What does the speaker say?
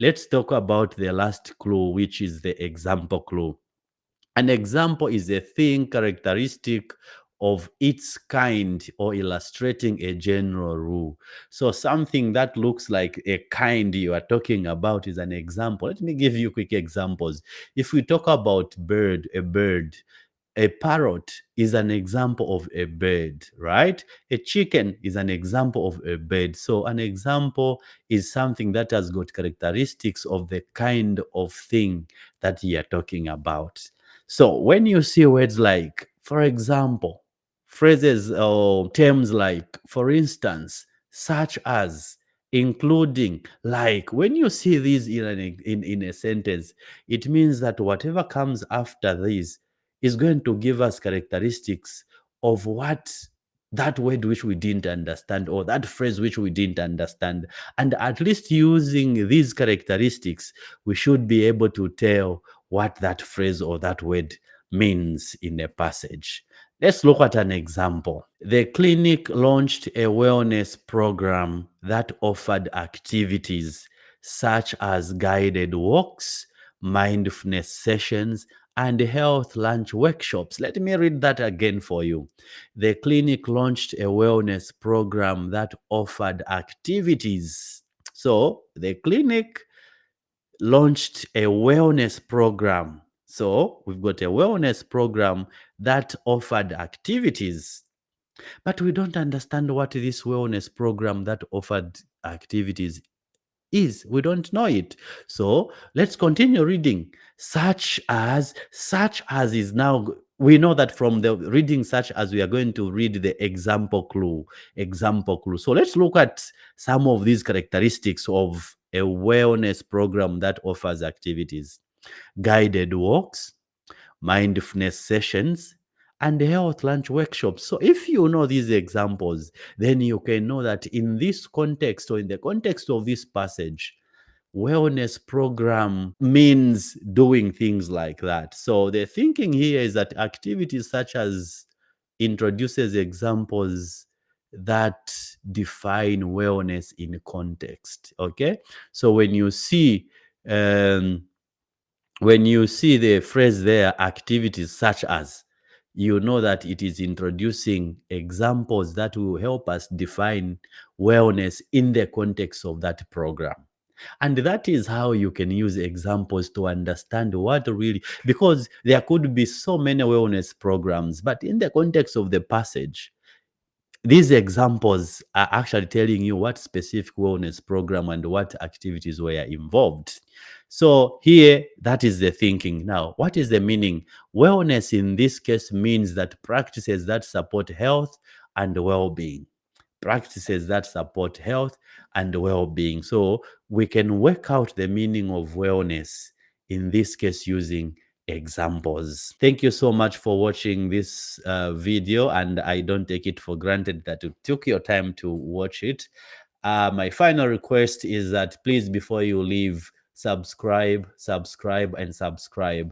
let's talk about the last clue, which is the example clue. An example is a thing characteristic of its kind or illustrating a general rule. So something that looks like a kind you are talking about is an example. Let me give you quick examples. If we talk about a bird, a parrot is an example of a bird, right? A chicken is an example of a bird. So an example is something that has got characteristics of the kind of thing that you are talking about. So when you see words like, for example, phrases or terms like, for instance, such as, including, like, when you see these in a sentence, it means that whatever comes after this is going to give us characteristics of what that word which we didn't understand or that phrase which we didn't understand. And at least using these characteristics, we should be able to tell what that phrase or that word means in a passage. Let's look at an example. The clinic launched a wellness program that offered activities such as guided walks, mindfulness sessions, and health lunch workshops. Let me read that again for you. The clinic launched a wellness program that offered activities. So the clinic launched a wellness program. So we've got a wellness program that offered activities, but we don't understand what this wellness program that offered activities is. We don't know it. So let's continue reading. Such as is now, we know that from the reading such as, we are going to read the example clue. Example clue. So let's look at some of these characteristics of a wellness program that offers activities: guided walks, mindfulness sessions, and health lunch workshops. So if you know these examples, then you can know that in this context, or in the context of this passage, wellness program means doing things like that. So the thinking here is that activities such as introduces examples that define wellness in context. Okay, so um, when you see the phrase there, activities such as, you know that it is introducing examples that will help us define wellness in the context of that program. And that is how you can use examples to understand what really, because there could be so many wellness programs, but in the context of the passage, these examples are actually telling you what specific wellness program and what activities were involved. So here, that is the thinking. Now, what is the meaning? Wellness in this case means that practices that support health and well-being. Practices that support health and well-being. So we can work out the meaning of wellness in this case using examples. Thank you so much for watching this video, and I don't take it for granted that you took your time to watch it. My final request is that please, before you leave, subscribe, and subscribe.